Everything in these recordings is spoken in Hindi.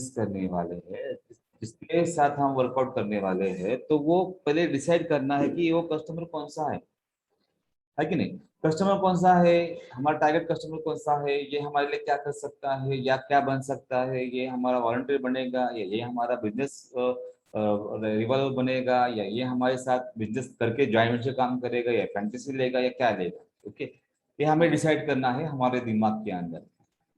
करने वाले हैं, जिसके साथ हम वर्कआउट करने वाले हैं, तो वो पहले डिसाइड करना है कि वो कस्टमर कौन सा है कि नहीं। कस्टमर कौन सा है, हमारा टारगेट कस्टमर कौन सा है, ये हमारे लिए क्या कर सकता है या क्या बन सकता है, ये हमारा वॉलंटियर बनेगा या ये हमारा बिजनेस रिवॉल्व बनेगा या ये हमारे साथ बिजनेस करके जॉइंट वेंचर काम करेगा या फ्रेंचाइजी लेगा या क्या लेगा। ओके, ये हमें डिसाइड करना है हमारे दिमाग के अंदर।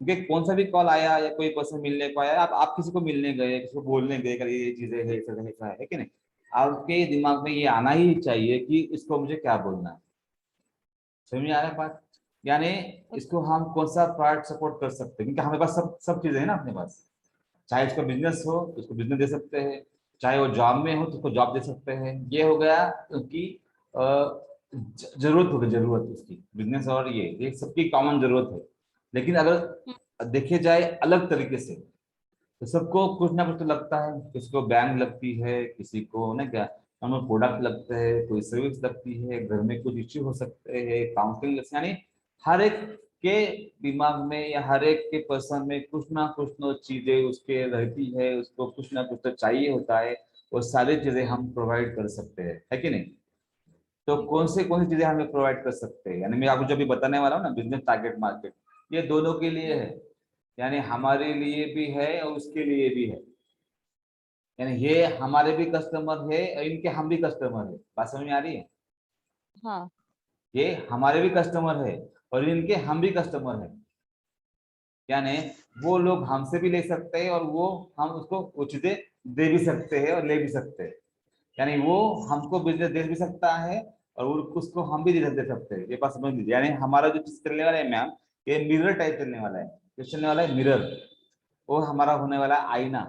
क्योंकि कौन सा भी कॉल आया या कोई पर्सन मिलने को आया, आप किसी को मिलने गए, किसी को बोलने गए कि ये चीजें है, ऐसा है कि नहीं, आपके दिमाग में ये आना ही चाहिए कि इसको मुझे क्या बोलना है। समझ में आ रहा है बात? यानी इसको हम कौन सा पार्ट सपोर्ट कर सकते हैं, क्योंकि हमारे पास सब सब चीजें है ना अपने पास। चाहे उसका बिजनेस हो तो उसको बिजनेस दे सकते हैं, चाहे वो जॉब में हो तो उसको जॉब दे सकते हैं। ये हो गया क्योंकि जरूरत होगी, जरूरत उसकी बिजनेस, और ये सबकी कॉमन जरूरत है। लेकिन अगर देखे जाए अलग तरीके से, तो सबको कुछ ना कुछ तो लगता है। किसी को बैंक लगती है, किसी को ना क्या हमें प्रोडक्ट लगते हैं, कोई सर्विस लगती है, घर में कुछ इश्यू हो सकते हैं, काउंसलिंग, यानी हर एक के दिमाग में या हर एक के पर्सन में कुछ ना कुछ तो चीजें उसके रहती है, उसको कुछ ना कुछ तो चाहिए होता है। वो सारी चीजें हम प्रोवाइड कर सकते हैं, है कि नहीं। तो कौन सी चीजें हमें प्रोवाइड कर सकते हैं, यानी मैं आपको जो भी बताने वाला हूँ ना, बिजनेस टारगेट मार्केट, ये दोनों के लिए है। यानी हमारे लिए भी है और उसके लिए भी है। यानी ये हमारे भी कस्टमर है और इनके हम भी कस्टमर है। बात समझ में आ रही है? हाँ। ये हमारे भी कस्टमर है और इनके हम भी कस्टमर है। यानी वो लोग हमसे भी ले सकते हैं और वो हम उसको वो चीजें दे भी सकते हैं और ले भी सकते हैं। यानी वो हमको बिजनेस दे भी सकता है और उसको हम भी दे सकते हैं। ये बात समझ लीजिए। यानी हमारा जो चीज चलने वाला है मैम, ये मिरर टाइप चलने वाला है। क्या चलने वाला है? मिरर। वो हमारा होने वाला है आईना।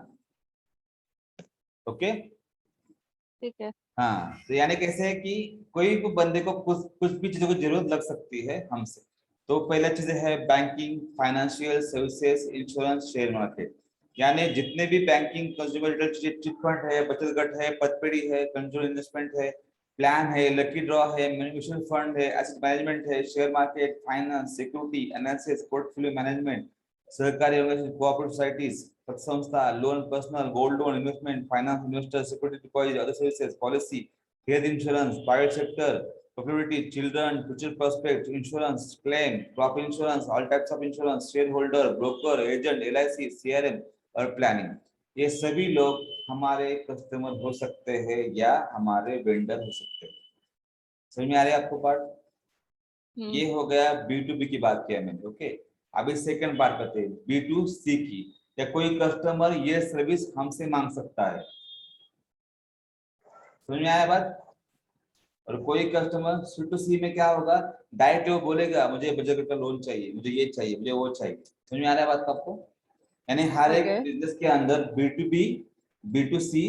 ओके। ठीक है। हाँ, तो यानी कैसे है कि कोई भी बंदे को कुछ कुछ भी चीजों की जरूरत लग सकती है हमसे। तो पहला चीज है banking, financial services, insurance, share market. यानी जितने भी बैंकिंग, कंज्यूमर चिट फंड है, बचत गट है, पतपेड़ी है, कंज्यूमर इन्वेस्टमेंट है, प्लान है, लकी ड्रॉ है, म्यूचुअल फंड है, एसेट मैनेजमेंट है, share market, finance, security analysis, portfolio management, सहकारी ऑर्गेनाइजेशन, कोऑपरेटिव सोसाइटीज, संस्था, loan, personal, gold loan, investment, finance, investor, security deposit, other services, policy, health insurance, private sector, property, children, future prospect, insurance, claim, crop insurance, all types of insurance, shareholder, broker, agent, LIC, CRM और प्लानिंग। ये सभी लोग हमारे कस्टमर हो सकते हैं या हमारे वेंडर हो सकते हैं। समझ में आ रही है आपको बात? ये हो गया बी टू बी की बात किया मैंने। ओके, अभी सेकंड बात करते हैं बी टू सी की। या कोई कस्टमर ये सर्विस हमसे मांग सकता है। समझ में आया बात? और कोई कस्टमर सी टू सी में क्या होगा, डायरेक्ट वो बोलेगा मुझे बचत का लोन चाहिए, मुझे ये चाहिए, मुझे वो चाहिए। समझ में आ रहा है बात आपको? यानी हर एक ओके। बिजनेस के अंदर B to B, B to C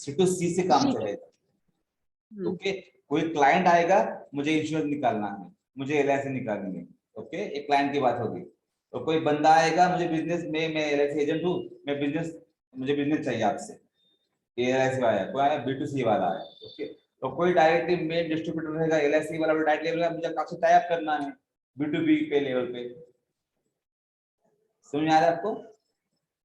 to C से काम चलेगा। ओके, कोई क्लाइंट आएगा, मुझे इंश्योरेंस निकालना है, मुझे एलआईसी निकालनी है। ओके, एक क्लाइंट की बात होगी। तो कोई बंदा आएगा, मुझे बिजनेस में, मैं एलआईसी एजेंट हूँ, मैं बिजनेस, मुझे बिजनेस चाहिए आपसे। एलआईसी वाला है, कोई आया बी टू सी वाला है। ओके, तो कोई डायरेक्टली मेन डिस्ट्रीब्यूटर रहेगा, एलआईसी वाला डायरेक्टली बोलेगा मुझे आपसे टाई अप करना है बी टू बी पे लेवल पे। समझ में आ रहा है आपको?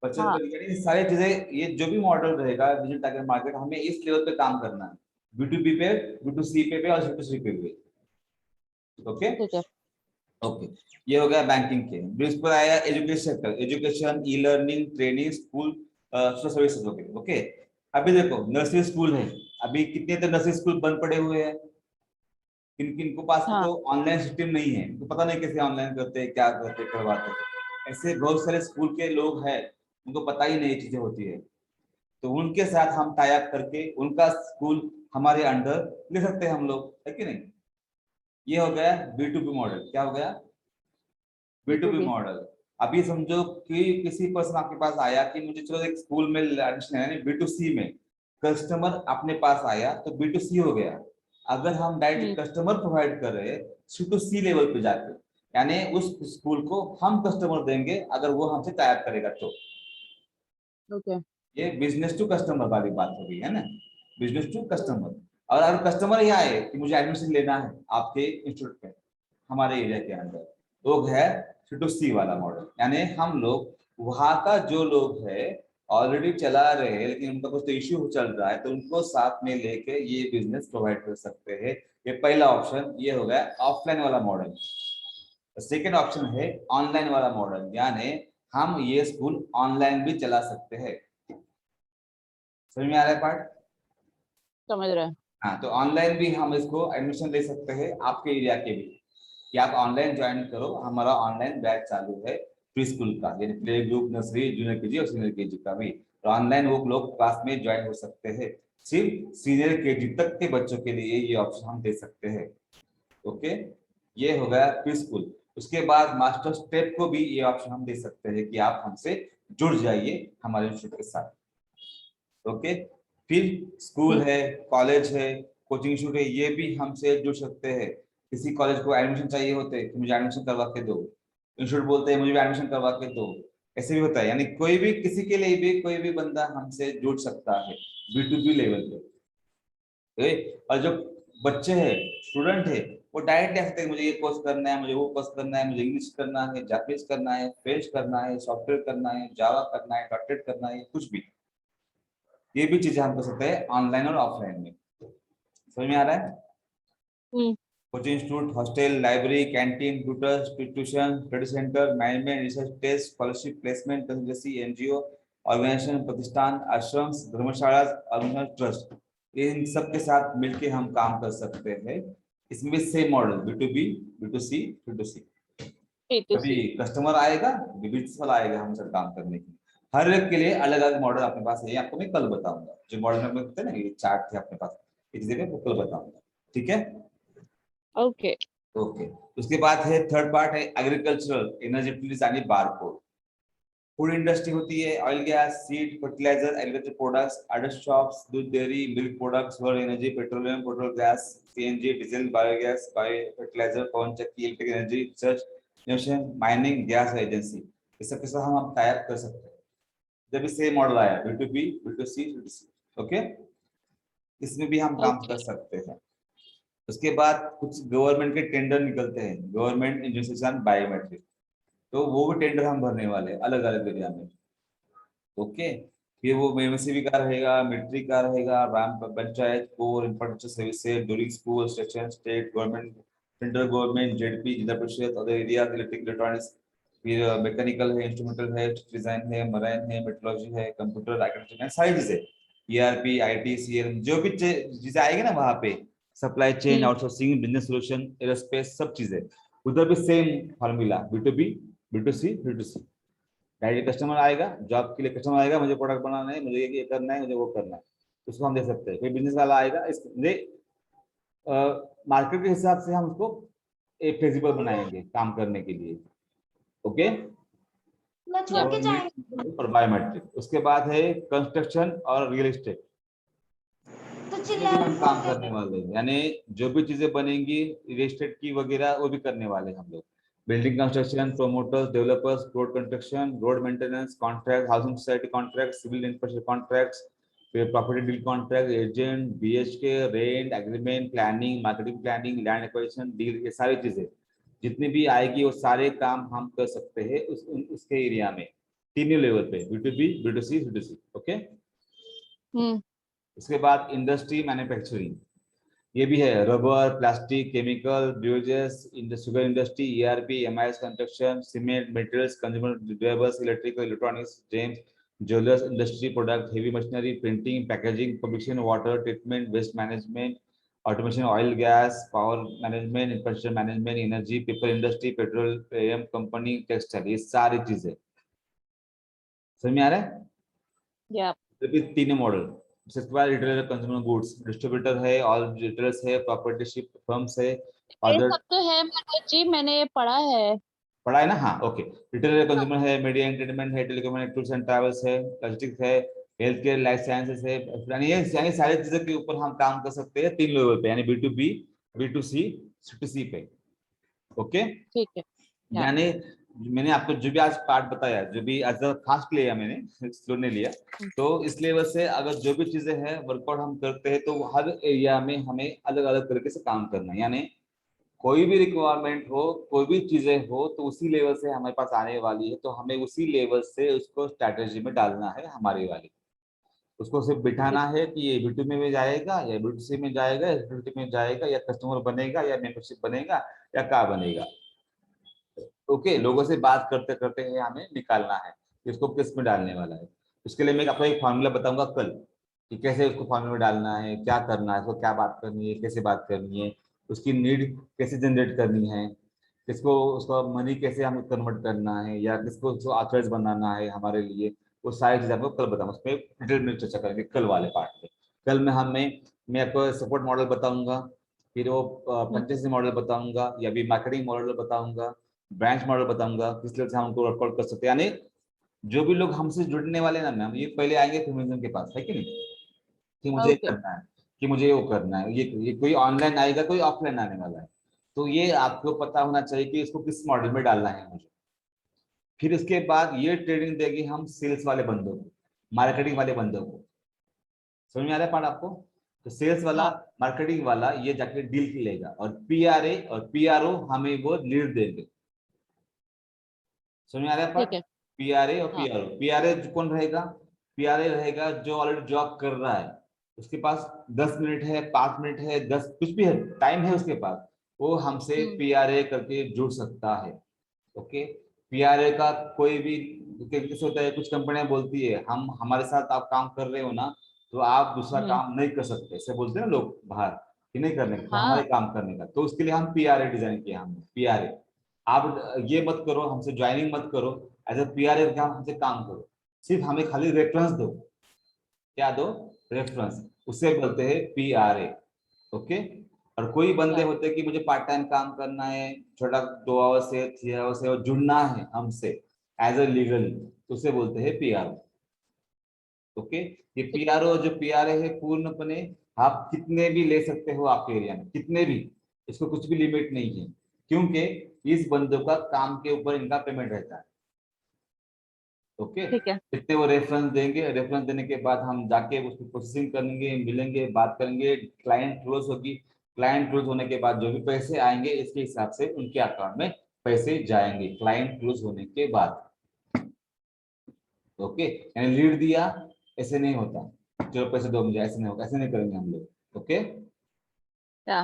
बचत हाँ। कर, यानी सारी चीजें, ये जो भी मॉडल रहेगा डिजिटल टारगेट मार्केट, हमें इस लेवल पे काम करना है। बी टू बी पे, बी टू सी पे और सी टू सी पे भी। ओके। ठीक है। ओके, ये हो गया बैंकिंग के। फिर पर आया education sector, education, e learning, training, school, social services. Okay okay, अभी देखो नर्सरी स्कूल है, अभी कितने तो नर्सरी स्कूल बंद पड़े हुए हैं। किन किन को पास हाँ। तो ऑनलाइन सिस्टम नहीं है, उनको पता नहीं कैसे ऑनलाइन करते हैं, क्या करते करवाते हैं। ऐसे बहुत सारे स्कूल के लोग हैं, उनको पता ही नहीं चीजें होती है। तो उनके साथ हम टाई अप करके उनका स्कूल हमारे अंडर ले सकते हैं हम लोग, है कि नहीं। ये हो गया बी टू बी मॉडल। क्या हो गया? B B to to B B. Model. अभी समझो कि किसी पर्सन आपके पास आया कि मुझे चलो एक स्कूल में एडमिशन है, बी टू सी में कस्टमर अपने पास आया, तो बी टू सी हो गया। अगर हम डायरेक्ट कस्टमर प्रोवाइड कर रहे हैं सी टू सी लेवल पे जाके, यानी उस स्कूल को हम कस्टमर देंगे अगर वो हमसे टाई अप करेगा तो। ओके। ये बिजनेस टू कस्टमर वाली बात हो गई है ना, बिजनेस टू कस्टमर। और अगर कस्टमर ही आए कि मुझे एडमिशन लेना है आपके इंस्टीट्यूट में, हमारे एरिया के अंदर, तो है सी टू सी वाला मॉडल। यानी हम लोग वहां का जो लोग है ऑलरेडी चला रहे हैं लेकिन उनका कुछ तो इश्यू चल रहा है, तो उनको साथ में लेके ये बिजनेस प्रोवाइड कर सकते हैं। ये पहला ऑप्शन ये हो गया ऑफलाइन वाला मॉडल। सेकेंड ऑप्शन है ऑनलाइन वाला मॉडल, यानी हम ये स्कूल ऑनलाइन भी चला सकते हैं। समझ में आ रहा है पार्ट? समझ रहे हैं। हाँ, तो ऑनलाइन भी हम इसको एडमिशन ले सकते हैं आपके एरिया के भी, कि आप ऑनलाइन ज्वाइन करो, हमारा ऑनलाइन बैच चालू है प्री स्कूल का, यानी play group, nursery, junior KG और सीनियर केजी का भी। तो ऑनलाइन वो लोग क्लास में ज्वाइन हो सकते हैं। सिर्फ सीनियर केजी तक के बच्चों के लिए ये ऑप्शन हम दे सकते हैं। ओके, ये हो गया प्री स्कूल। उसके बाद मास्टर स्टेप को भी ये ऑप्शन हम दे सकते हैं कि आप हमसे जुड़ जाइए हमारे इंस्टीट्यूट के साथ। ओके, फिर स्कूल है, कॉलेज है, कोचिंग इंस्टीट्यूट है, ये भी हमसे जुड़ सकते हैं। किसी कॉलेज को एडमिशन चाहिए होते तो मुझे एडमिशन करवा के दो, इंस्टीट्यूट बोलते हैं मुझे भी एडमिशन करवा के दो, ऐसे भी होता है। यानी कोई भी, किसी के लिए भी कोई भी बंदा हमसे जुड़ सकता है B2B लेवल पे। और जो बच्चे हैं, स्टूडेंट है, वो डायरेक्ट कह सकते हैं मुझे ये कोर्स करना है, मुझे वो कोर्स करना है, मुझे इंग्लिश करना है, जापानीज करना है, फ्रेंच करना है, सॉफ्टवेयर करना है, जावा करना है, डॉट करना है, कुछ भी। ये भी चीजें हम कर सकते हैं ऑनलाइन और ऑफलाइन में। समझ में आ रहा है? Coaching institute, hostel, library, canteen, tutors, tuition, study centre, management, research test, scholarship, placement, consultancy, NGO, organisation, प्रतिष्ठान, आश्रम, धर्मशाला, ऑर्गेनाइजेशन, ट्रस्ट, इन सब के साथ मिलके हम काम कर सकते हैं। इसमें same model B2B, B2C, B2C। कभी B2C। कस्टमर आएगा, बिजनेस वाला आएगा हम सब काम करने के लिए। हर एक के लिए अलग अलग मॉडल अपने पास है, आपको मैं कल बताऊंगा। जो मॉडल में बताते ना, ये चार्ट थे अपने पास, इस जगह वो कल बताऊंगा। ठीक है? ओके। ओके, उसके बाद है थर्ड पार्ट है एग्रीकल्चरल, एनर्जी यूटिलिटीज आणि बारकोड। फूड इंडस्ट्री होती है, oil gas, seed, fertiliser, agriculture products, other shops, दूध, dairy, milk products, solar energy, petroleum, petrol gas, CNG, diesel, biogas, bio fertiliser, पवन चक्की, electric energy, research, innovation, mining, gas agency, ये सब के साथ हम टाई अप कर सकते हैं। जब इससे मॉडल आया B2B, B2C, B2C, ओके, इसमें भी हम काम कर सकते हैं। उसके बाद कुछ गवर्नमेंट के टेंडर निकलते हैं, गवर्नमेंट इंस्टीट्यूशन बायोमेट्रिक, तो वो भी टेंडर हम भरने वाले अलग अलग एरिया में। ओके, फिर वो MSCB का रहेगा, मिलिट्री का रहेगा, gram panchayat, core, infrastructure services, during school, station, state government, central government, ZP, zila parishad, other area, electric, electronics, फिर मैकेनिकल है, इंस्ट्रूमेंटल है, डिजाइन है, मराइन है, मेट्रोलॉजी है, कंप्यूटर, आर्किटेक्चर, सारी चीजें, ERP, IT, CM, जो भी चीजें आएगी ना वहां पे, supply chain, outsourcing, business solution, aerospace, सब चीजें उधर भी same formula, B2B, B2C, B2C। Direct customer आएगा, जॉब के लिए कस्टमर आएगा, मुझे प्रोडक्ट बनाना है, मुझे ये करना है, मुझे वो करना है, उसको हम दे सकते हैं। कोई बिजनेस वाला आएगा, इस मार्केट के हिसाब से हम उसको एक फ्लेक्सिबल बनाएंगे काम करने के लिए। ओके, और बायोमेट्रिक। उसके बाद है कंस्ट्रक्शन और रियल एस्टेट, इसमें भी हम काम करने वाले हैं, यानी जो भी चीजें बनेंगी रियल एस्टेट की वगैरह वो भी करने वाले हैं हम लोग। Building construction, promoters, developers, road construction, road maintenance contract, housing society contract, civil infrastructure contracts, फिर property deal contract, agent, BHK, rent agreement, planning, marketing planning, land acquisition deal, ये सारी चीजें जितनी भी आएगी वो सारे काम हम कर सकते हैं उसके एरिया में, तीनों लेवल पे, B2B, B2C, B2C। ओके, उसके बाद इंडस्ट्री, मैन्युफैक्चरिंग, ये भी है, रबर, प्लास्टिक, केमिकल, ब्यूजेस, sugar industry, ERP, MIS, construction, cement, materials, consumer durables, electrical, electronics, gems, jewellers, industry product, heavy machinery, printing, packaging, publishing, water treatment, waste management, automation, oil gas, power management, infrastructure management, energy, paper industry, petroleum company, textile, ये सारी चीजें। समझ में आ रहा है? या तीन मॉडल। उसके बाद रिटेलर, कंज्यूमर गुड्स, डिस्ट्रीब्यूटर है, ऑल रिटेलर्स है, प्रॉपर्टीशिप फर्म्स है, ये अदर। सब तो है मनोज जी, मैंने ये पढ़ा है। पढ़ा है ना? हाँ, ओके। रिटेलर, कंज्यूमर है, मीडिया एंटरटेनमेंट है, टेलीकम्युनिकेशन, टूर्स एंड ट्रैवल्स है, लॉजिस्टिक्स है, हेल्थ केयर, लाइफ साइंसेस है, यानी सारी चीजों के ऊपर हम काम कर सकते हैं तीन लेवल पे, यानी B2B, B2C, C2C पे। ओके, ठीक है। या यानी मैंने आपको जो भी आज पार्ट बताया, जो भी आज खास लिया मैंने, एक्सप्लोर ने लिया, तो इस लेवल से अगर जो भी चीजें हैं वर्कआउट हम करते हैं तो हर एरिया में हमें अलग अलग तरीके से काम करना है। यानी कोई भी रिक्वायरमेंट हो, कोई भी चीजें हो, तो उसी लेवल से हमारे पास आने वाली है, तो हमें उसी लेवल से उसको स्ट्रैटेजी में डालना है हमारी वाली। उसको सिर्फ बिठाना है कि ये B2 में जाएगा या B2C में जाएगा या B2B में जाएगा, या कस्टमर बनेगा या मेंबरशिप बनेगा या क्या बनेगा। ओके, लोगों से बात करते करते है हमें निकालना है कि उसको किस में डालने वाला है। उसके लिए मैं आपको एक फॉर्मूला बताऊंगा कल कि कैसे उसको फॉर्मूला में डालना है, क्या करना है, उसको क्या बात करनी है, कैसे बात करनी है, उसकी नीड कैसे जनरेट करनी है, किसको उसका मनी कैसे हमें कन्वर्ट करना है, या किसको उसको ऑथराइज बनाना है हमारे लिए। वो सारी चीजें आपको कल बताऊंगा, उसमें डिटेल में चर्चा करेंगे कल वाले पार्ट में। कल में मैं आपको सपोर्ट मॉडल बताऊंगा, फिर वो फ्रेंचाइजी मॉडल बताऊंगा, या भी मार्केटिंग मॉडल बताऊंगा, ब्रांच मॉडल बताऊंगा, किस तरह से हम उनको वर्कआउट कर सकते हैं। यानी जो भी लोग हमसे जुड़ने वाले ना मैम, ये पहले आएंगे फेमिनिज्म के पास, है कि नहीं, कि मुझे ये ओके। करना है, कि मुझे वो करना है। ये कोई ऑनलाइन आएगा, कोई ऑफलाइन आने वाला है, तो ये आपको पता होना चाहिए कि इसको किस मॉडल में डालना है मुझे। फिर उसके बाद ये ट्रेनिंग देगी हम सेल्स वाले बंदों को, मार्केटिंग वाले बंदों को। समझ में आ रहा है पार्ट आपको? तो सेल्स वाला, हाँ मार्केटिंग वाला ये जाके डील लेगा, और पीआरए और पीआरओ हमें वो लीड देंगे। समझ में आ रहा है पार्ट? ठीक है। पीआरए और हाँ। पीआरओ। पीआरए कौन रहेगा? पीआरए रहेगा जो ऑलरेडी जॉब कर रहा है, उसके पास 10 मिनट है, 5 मिनट है, 10 कुछ भी है, टाइम है उसके पास, वो हमसे हम्म। पीआरए करके जुड़ सकता है। ओके। पीआरए का कोई भी कैसे होता है, कुछ कंपनियां बोलती है हम हमारे साथ आप काम कर रहे हो ना, तो आप दूसरा हम्म। काम नहीं कर सकते, ऐसे बोलते हैं ना लोग बाहर कि नहीं करने का, तो हमारे हाँ। काम करने का। तो उसके लिए हम पीआरए डिजाइन किया हमने, पीआरए। आप ये मत करो, हमसे ज्वाइनिंग मत करो, एज ए पीआरए हमसे काम करो, सिर्फ हमें खाली रेफरेंस दो। क्या दो? रेफरेंस। उसे बोलते हैं पीआरए। ओके। और कोई बंदे या होते हैं कि मुझे पार्ट टाइम काम करना है, छोटा 2 आवर से 3 आवर से, और जुड़ना है हमसे एज ए लीगली, तो उसे बोलते हैं पीआरओ। ओके। ये ठीक। पीआरओ जो पीआरए है, पूर्णपने आप कितने भी ले सकते हो आपके एरिया में, कितने भी, इसको कुछ भी लिमिट नहीं है, क्योंकि इस बंदों का काम के ऊपर इनका पेमेंट रहता है। ओके। ठीक है। कितने वो रेफरेंस देंगे, रेफरेंस देने के बाद हम जाके उसकी प्रोसेसिंग करेंगे, मिलेंगे, बात करेंगे, क्लाइंट क्लोज होगी, क्लाइंट क्लोज होने के बाद जो भी पैसे आएंगे इसके हिसाब से उनके अकाउंट में पैसे जाएंगे क्लाइंट क्लोज होने के बाद। ओके। यानी लीड दिया, ऐसे नहीं होता चलो पैसे दो मुझे, ऐसे नहीं होगा, ऐसे नहीं करेंगे हम लोग। ओके। या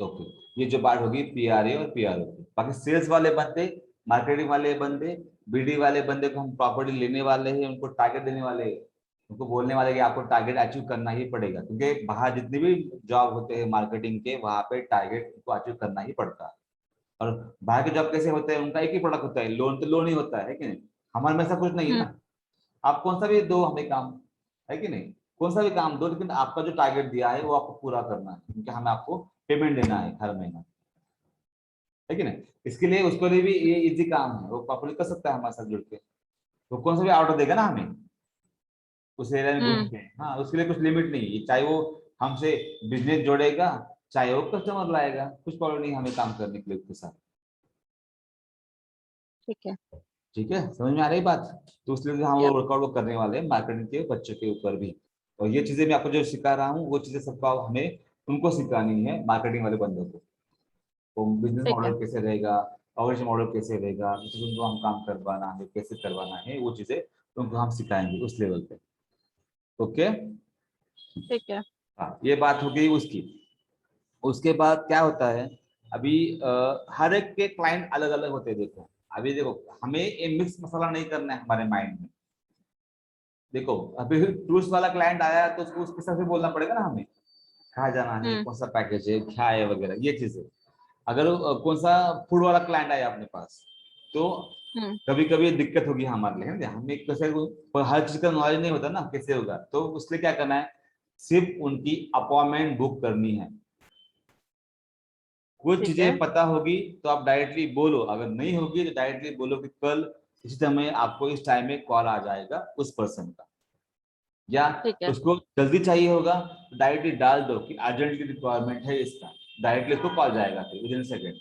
ओके। ये जो बात होगी पीआरए और पीआरओ की। बाकी सेल्स वाले बंदे, मार्केटिंग वाले बंदे, बीडी वाले बंदे को हम प्रॉपर्टी लेने वाले हैं, उनको टारगेट देने वाले हैं, उनको बोलने वाले कि आपको टारगेट अचीव करना ही पड़ेगा, क्योंकि बाहर जितने भी जॉब होते हैं मार्केटिंग के, वहां पे टारगेट उनको अचीव करना ही पड़ता है। और बाहर के जॉब कैसे होते हैं, उनका एक ही प्रोडक्ट होता है, लोन, तो लोन ही होता है कि नहीं? हमारे में ऐसा कुछ नहीं है हम्म। ना। आप कौन सा भी दो हमें काम, है कि नहीं, कौन सा भी काम दो, लेकिन आपका जो टारगेट दिया है वो आपको पूरा करना है, क्योंकि हमें आपको पेमेंट देना है हर महीना, है कि नहीं? इसके लिए उसके लिए भी ये इजी काम है, वो प्रॉपर्ली कर सकता है हमारे साथ जुड़ के। तो कौन सा भी ऑर्डर देगा ना हमें उस एरिया में घूम हम्म। के, हाँ, उसके लिए कुछ लिमिट नहीं है, चाहे वो हमसे बिजनेस जोड़ेगा, चाहे वो कस्टमर लाएगा, कुछ प्रॉब्लम नहीं हमें काम करने के लिए उसके साथ। ठीक है। ठीक है, समझ में आ रही बात? तो उसके लिए हम वो या वर्कआउट करने वाले हैं मार्केटिंग के बच्चों के ऊपर भी। और ये चीजें मैं आपको जो सिखा रहा हूँ, वो चीजें सबको हमें उनको सिखानी है, मार्केटिंग वाले बंदों को। तो बिजनेस ठीक है। मॉडल कैसे रहेगा, ऑपरेशन मॉडल कैसे रहेगा, उनको हम काम करवाना है, कैसे करवाना है, वो चीजें उनको हम सिखाएंगे उस लेवल पे। ओके। ठीक है। हाँ, ये बात हो गई उसकी। उसके बाद क्या होता है, अभी हर एक के क्लाइंट अलग अलग होते हैं। देखो अभी देखो, हमें ये मिक्स मसाला नहीं करना है हमारे माइंड में। देखो अभी टूरिस्ट वाला क्लाइंट आया तो उसको उसके हिसाब से बोलना पड़ेगा ना हमें, कहाँ जाना है, हम्म। कौन सा पैकेज है, क्या है वगैरह, ये चीजें। अगर कौन सा फूड वाला क्लाइंट आया अपने पास, तो हम्म। कभी कभी दिक्कत होगी हमारे लिए, है ना? हमें कैसे, पर हर चीज का नॉलेज नहीं होता ना कैसे होगा, तो उसलिए क्या करना है, सिर्फ उनकी अपॉइंटमेंट बुक करनी है। कुछ ठीक है। चीजें पता होगी तो आप डायरेक्टली बोलो, अगर नहीं होगी तो डायरेक्टली बोलो कि कल इसी समय आपको इस टाइम में कॉल आ जाएगा उस पर्सन का। या ठीक है। उसको जल्दी चाहिए होगा तो डायरेक्टली डाल दो कि अर्जेंटली रिक्वायरमेंट है इसका, डायरेक्टली तो कॉल जाएगा फिर विद इन सेकेंड।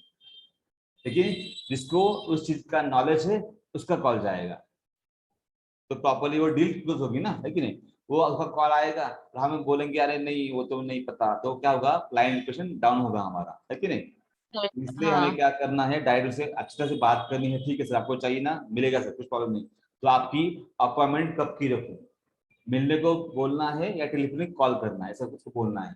लेकिन जिसको उस चीज का नॉलेज है उसका कॉल जाएगा, तो प्रॉपरली वो डील क्लोज होगी ना, है कि नहीं? वो उसका कॉल आएगा और हमें बोलेंगे अरे नहीं वो तो नहीं पता, तो क्या होगा, क्लाइंट क्वेश्चन डाउन होगा हमारा, है कि नहीं? इसलिए हमें हाँ क्या करना है, डायरेक्ट से अच्छी तरह से बात करनी है। ठीक है सर, आपको चाहिए ना, मिलेगा सर, कुछ प्रॉब्लम नहीं। तो आपकी अपॉइंटमेंट कब की रखूं, मिलने को बोलना है या टेलीफोनिक कॉल करना है, ऐसा कुछ बोलना है।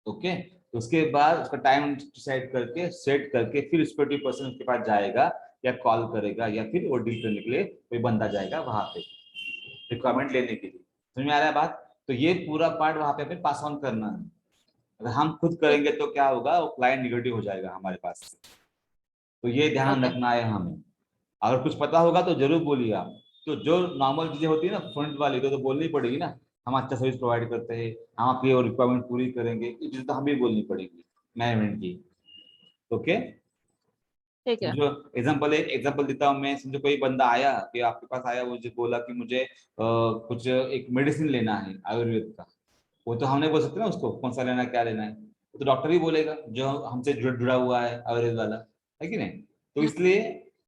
ओके, तो उसके बाद उसका टाइम सेट करके फिर रिस्पेक्टिव पर्सन उसके पास जाएगा या कॉल करेगा या फिर वो डील करने के लिए कोई बंदा जाएगा वहां पे रिक्वायरमेंट लेने के लिए। समझ में आ रहा है बात? तो ये पूरा पार्ट वहां पे हमें पास ऑन करना है। अगर हम खुद ठीक। करेंगे तो क्या होगा, वो क्लाइंट निगेटिव हो जाएगा हमारे पास। तो ये ध्यान ओके। रखना है हमें। अगर कुछ पता होगा तो जरूर बोलिए आप। तो जो नॉर्मल चीजें होती है ना फ्रंट वाली, तो बोलनी पड़ेगी ना। हम अच्छा सर्विस प्रोवाइड करते हैं, हम आपकी रिक्वायरमेंट पूरी करेंगे, ये चीजें तो हमें बोलनी पड़ेगी मैनेजमेंट की। ओके, ठीक है। समझो। एग्जांपल देता हूँ मैं। समझो कोई बंदा आया कि आपके पास आया, मुझे बोला कि मुझे कुछ एक मेडिसिन लेना है आयुर्वेद का। वो तो हम नहीं बोल सकते ना उसको कौन सा लेना है, क्या लेना है। वो तो डॉक्टर ही बोलेगा जो हमसे जुड़ा हुआ है आयुर्वेद वाला, है कि नहीं? तो हम्म, इसलिए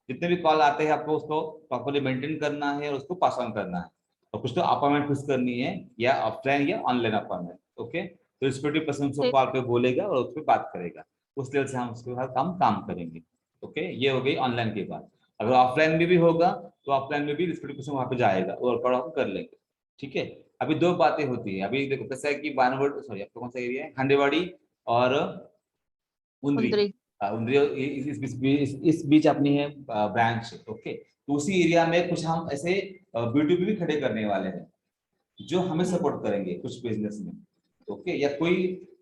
जितने भी कॉल आते हैं आपको उसको प्रॉपरली मेंटेन करना है और उसको पास ऑन करना है। और कुछ तो अपॉइंटमेंट फिक्स करनी है, या ऑफलाइन या ऑनलाइन अपॉइंटमेंट। ओके, तो रिस्पेक्टिव पर्सन उसको ठीक। कॉल पे बोलेगा और उस पर बात करेगा। उस लेवल से हम उसके साथ काम करेंगे। ओके, ये हो गई ऑनलाइन की बात। अगर ऑफलाइन में भी होगा तो ऑफलाइन में भी रिस्पेक्टिव पर्सन वहां पे जाएगा और हम कर लेंगे। ठीक है। अभी दो बातें होती है। अभी देखो कैसा है कि बानवड, सॉरी आपका कौन सा एरिया है, हंडेवाड़ी और उंदरी। कुंदरी। उंदरी इस बीच अपनी है ब्रांच। ओके, तो उसी एरिया में कुछ हम ऐसे ब्यूटी भी खड़े करने वाले हैं जो हमें हम्म, सपोर्ट करेंगे कुछ बिजनेस में। ओके, या कोई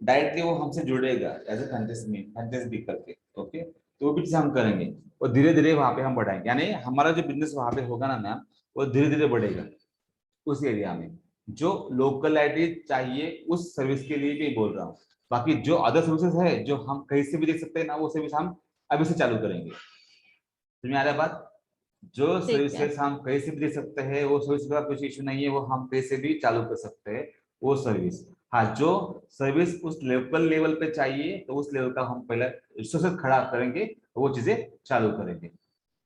डायरेक्टली वो हमसे जुड़ेगा एज ए फ्रेंचाइज भी करके। ओके, तो वो भी चीज हम करेंगे और धीरे धीरे वहां पे हम बढ़ाएंगे। यानी हमारा जो बिजनेस वहां पे होगा ना मैम, वो धीरे धीरे बढ़ेगा उस एरिया में। जो लोकलिटी चाहिए उस सर्विस के लिए भी बोल रहा हूँ। बाकी जो अदर सर्विसेज है जो हम कहीं से भी देख सकते हैं ना, वो सर्विस हम अभी से चालू करेंगे। तुम्हें आ रहा है बात? जो ठीक है। सर्विसेज हम कहीं से भी दे सकते हैं वो सर्विस का कुछ इशू नहीं है, वो हम कहीं से भी चालू कर सकते हैं वो सर्विस। हाँ, जो सर्विस उस लोकल लेवल पे चाहिए तो उस लेवल का हम पहले रिसोर्सेज खड़ा करेंगे, वो चीजें चालू करेंगे।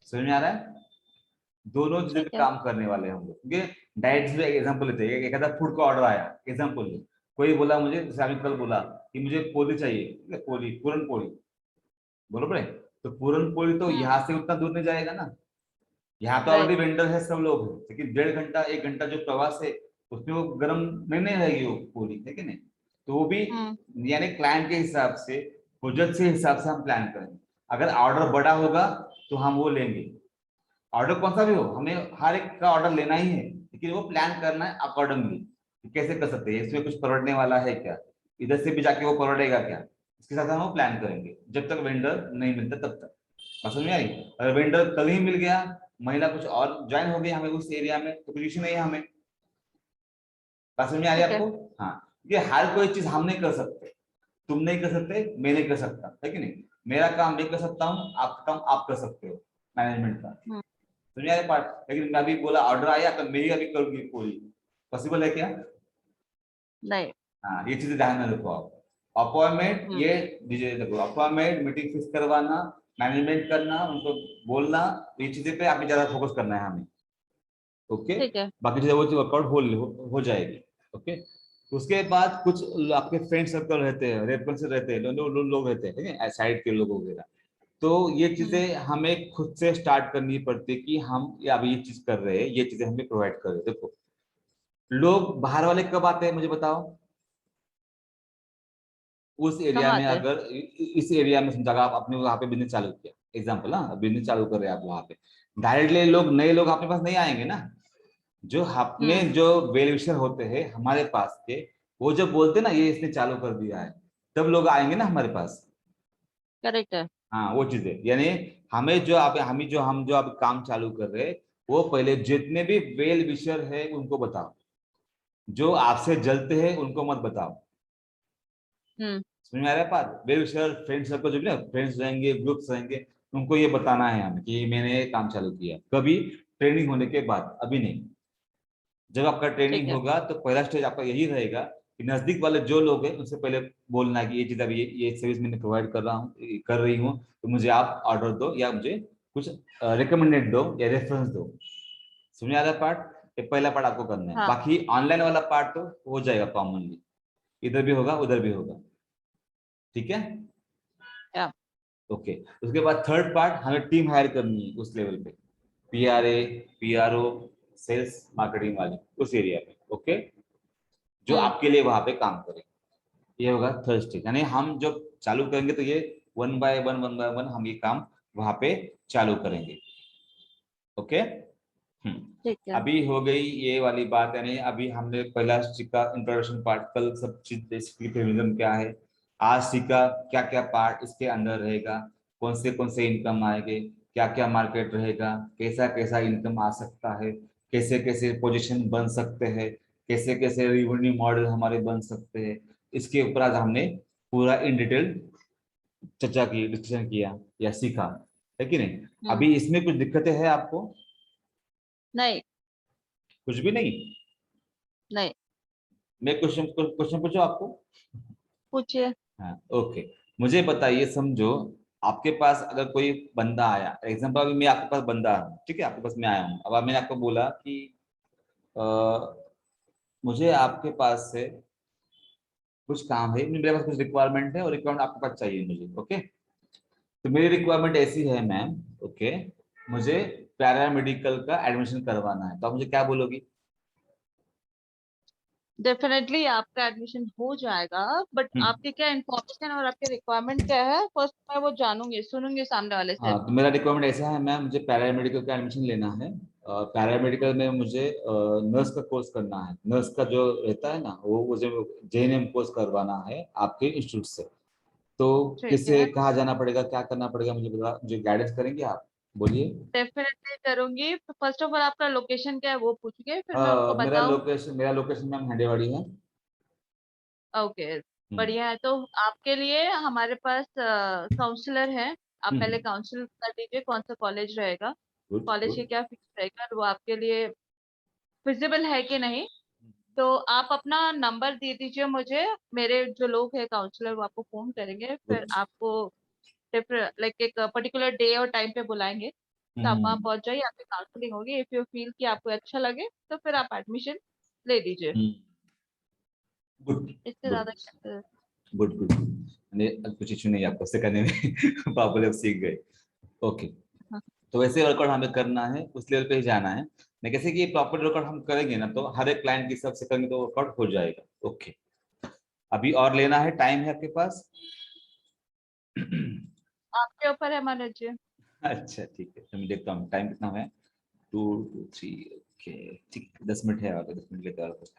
समझ में आ रहा है? दोनों चीजों पे ठीक है। काम करने वाले हम लोग। क्योंकि डाइट से एग्जाम्पल लेते हैं, एक आधा फूड का ऑर्डर आया, एग्जाम्पल ले। कोई बोला मुझे, जैसे अभी कल बोला कि मुझे पोली चाहिए, ठीक है, पोली पूरन पोली, बरोबर है। तो पूरन पोली तो हम्म। यहाँ से उतना दूर नहीं जाएगा ना। यहाँ तो राइट। ऑलरेडी वेंडर है, सब लोग हैं, लेकिन 1.5 घंटा 1 घंटा जो प्रवास है उसमें वो गर्म नहीं रहेगी वो पूरी, है कि नहीं? तो वो भी हम्म। यानी क्लाइंट के हिसाब से, प्रोजेक्ट के हिसाब से हम प्लान करेंगे। अगर ऑर्डर बड़ा होगा तो हम वो लेंगे। ऑर्डर कौन सा भी हो, हमें हर एक का ऑर्डर लेना ही है, लेकिन वो प्लान करना है अकॉर्डिंगली। कैसे कर सकते हैं, इसमें कुछ पलटने वाला है क्या, इधर से भी जाके वो पलटेगा क्या, इसके साथ हम वो प्लान करेंगे जब तक वेंडर नहीं मिलता तब तक। बात समझ में आई? अगर वेंडर कल ही मिल गया, महिला कुछ और ज्वाइन हो गई हमें उस एरिया में, तो कुछ इशू नहीं है हमें। बात समझ में आ रही है ठीक है। आपको? हाँ, ये हर कोई चीज हम नहीं कर सकते, तुम नहीं कर सकते, मैं नहीं कर सकता, है कि नहीं? मेरा काम मैं कर सकता हूँ, आपका काम आप कर सकते हो, मैनेजमेंट का। हम्म। समझ आया पार्ट? लेकिन मैं अभी बोला ऑर्डर आया तो मैं ही अभी करूंगी पूरी, पॉसिबल है क्या? नहीं। हाँ, ये चीजें ध्यान में रखो आप। अपॉइंटमेंट हम्म। ये दीजिए, देखो अपॉइंटमेंट मीटिंग फिक्स करवाना, मैनेजमेंट करना, उनको बोलना, ये चीजें पे आपने ज्यादा फोकस करना है हमें। ओके, ठीक है। बाकी चीजें वो वर्कआउट हो जाएगी। ओके, उसके बाद कुछ आपके फ्रेंड सर्कल रहते हैं, रेफरेंस रहते हैं, लोग रहते हैं, ठीक है, साइड के लोग वगैरह। तो ये हम्म। चीजें हमें खुद से स्टार्ट करनी पड़ती है कि हम ये अभी ये चीज कर रहे हैं, ये चीजें हमें प्रोवाइड कर रहे हैं। देखो, लोग बाहर वाले कब आते हैं मुझे बताओ। उस कम एरिया में, आते हैं। अगर इस एरिया में समझा आप अपने वहां पे बिजनेस चालू किया, एग्जाम्पल, हाँ बिजनेस चालू कर रहे हैं आप वहां पे, डायरेक्टली लोग, नए लोग अपने पास नहीं आएंगे ना। जो अपने हम्म। जो वेल विशर होते हैं हमारे पास के, वो जब बोलते हैं ना ये इसने चालू कर दिया है, तब लोग आएंगे ना हमारे पास। करेक्ट है। हाँ, वो चीजें यानी हमें जो आप हम जो अब काम चालू कर रहे हैं, वो पहले जितने भी वेल विशर है उनको बताओ। जो आपसे जलते हैं उनको मत बताओ। हम्म। समझ में आ रहा है बात? वेल विशर फ्रेंड सर्कल जो भी ना, फ्रेंड्स रहेंगे, ग्रुप्स रहेंगे, उनको ये बताना है हमें कि मैंने ये काम चालू किया। कभी ट्रेनिंग होने के बाद, अभी नहीं। जब आपका ठीक ट्रेनिंग है। होगा तो पहला स्टेज आपका यही रहेगा कि नजदीक वाले जो लोग हैं उनसे पहले बोलना है कि ये चीज अभी ये सर्विस मैंने प्रोवाइड कर रहा हूँ, कर रही हूँ, तो मुझे आप ऑर्डर दो या मुझे कुछ रिकमेंडेड दो या रेफरेंस दो। समझ आ रहा है पार्ट? ये पहला पार्ट आपको करना है। हाँ। बाकी ऑनलाइन वाला पार्ट तो हो जाएगा कॉमनली, इधर भी होगा उधर भी होगा। ठीक है? या ओके, उसके बाद थर्ड पार्ट, हमें टीम हायर करनी है उस लेवल पे, पीआरए, पीआरओ, सेल्स मार्केटिंग वाली उस एरिया पे। ओके, जो हम्म। आपके लिए वहां पे काम करे। ये होगा थर्ड स्टेज, यानी हम जब चालू करेंगे तो ये वन बाय वन हम ये काम वहां पे चालू करेंगे। ओके। ठीक है। अभी हो गई ये वाली बात, यानी अभी हमने पहला सीखा इंट्रोडक्शन पार्ट, कल सब चीज बेसिकली फेमिनिज्म क्या है, आज सीखा क्या क्या पार्ट इसके अंदर रहेगा, कौन से इनकम आएंगे, क्या क्या मार्केट रहेगा, कैसा कैसा इनकम आ सकता है, कैसे कैसे पोजीशन बन सकते हैं, कैसे कैसे रेवेन्यू मॉडल हमारे बन सकते हैं, इसके ऊपर आज हमने पूरा इन डिटेल चर्चा की, डिस्कशन किया या सीखा, है कि नहीं। हम्म। अभी इसमें कुछ दिक्कतें हैं आपको? नहीं। कुछ भी नहीं? नहीं। मैं क्वेश्चन क्वेश्चन पूछूं आपको? पूछिए। हाँ, ओके। मुझे बताइए, समझो आपके पास अगर कोई बंदा आया, एग्जाम्पल अभी मैं आपके पास बंदा हूँ, ठीक है, आपके पास मैं आया हूँ, अब मैंने आपको बोला कि अ, मुझे आपके पास से कुछ काम है, मेरे पास कुछ रिक्वायरमेंट है और रिक्वायरमेंट आपके पास चाहिए मुझे। ओके, तो मेरी रिक्वायरमेंट ऐसी है मैम, ओके, मुझे पैरामेडिकल का एडमिशन करवाना है, तो आप मुझे क्या बोलोगी? डेफिनेटली आपका एडमिशन हो जाएगा, बट हम्म। आपकी क्या इन्फॉर्मेशन और आपके रिक्वायरमेंट क्या है, फर्स्ट मैं वो जानूंगी, सुनूंगी सामने वाले से। हाँ, तो मेरा रिक्वायरमेंट ऐसा है मैम, मुझे पैरामेडिकल का एडमिशन लेना है। पैरामेडिकल में मुझे नर्स का कोर्स करना है, नर्स का जो रहता है ना, वो मुझे जेएनएम कोर्स करवाना है आपके इंस्टीट्यूट से। तो ठीक किससे है। कहाँ जाना पड़ेगा, क्या करना पड़ेगा, मुझे बता, मुझे गाइडेंस करेंगे आप? बोलिए। डेफिनेटली करूंगी। फर्स्ट ऑफ ऑल आपका लोकेशन क्या है वो पूछिए, फिर मैं उनको बताऊं। मेरा लोकेशन मैम हंडेवाड़ी है। ओके। हम्म। बढ़िया है, तो आपके लिए हमारे पास काउंसलर है। आप पहले हम्म। काउंसिल कर दीजिए कौन सा कॉलेज रहेगा, गुड कॉलेज के गुड। क्या फिक्स रहेगा और वो आपके लिए फिजिबल है कि नहीं। तो आप अपना नंबर दे दीजिए मुझे, मेरे जो लोग हैं काउंसलर वो आपको फोन करेंगे, फिर गुड। आपको लाइक एक पर्टिकुलर डे और टाइम पे बुलाएंगे, तो आप वहाँ हम्म। पहुंच जाइए, आपकी काउंसलिंग होगी। इफ यू फील कि आपको अच्छा लगे तो फिर आप एडमिशन ले लीजिए। गुड। इससे गुड ज्यादा क्या। Good good. कुछ इशू नहीं है आपको उससे करने में पापा लोग सीख गए। ओके, हाँ। तो वैसे वर्कआउट हमें करना है, उस लेवल पे ही जाना है। नहीं, कैसे कि प्रॉपर वर्कआउट हम करेंगे ना, तो हर एक क्लाइंट की सबसे करेंगे तो वर्कआउट हो जाएगा। ओके, अभी और लेना है, टाइम है आपके पास? आपके ऊपर है मनोज जी। अच्छा ठीक है, तो मैं देखता हूँ टाइम कितना है। 2 2 3। ओके, ठीक है, 10 मिनट है, और 10 मिनट लेते हैं और कुछ।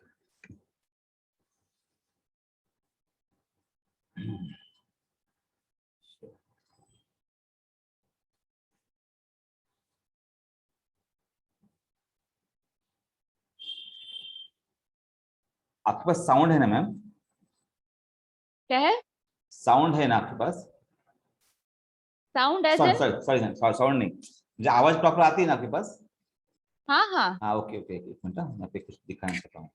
आपके पास साउंड है ना मैम? क्या है? साउंड है ना आपके पास? साउंड एज सॉरी इन? सॉरी सॉरी सॉरी, साउंड नहीं, मुझे आवाज प्रॉपर आती है ना आपके पास? हाँ हाँ। हाँ, ओके ओके, एक मिनट, हाँ, मैं पे कुछ दिखाना चाहता हूँ।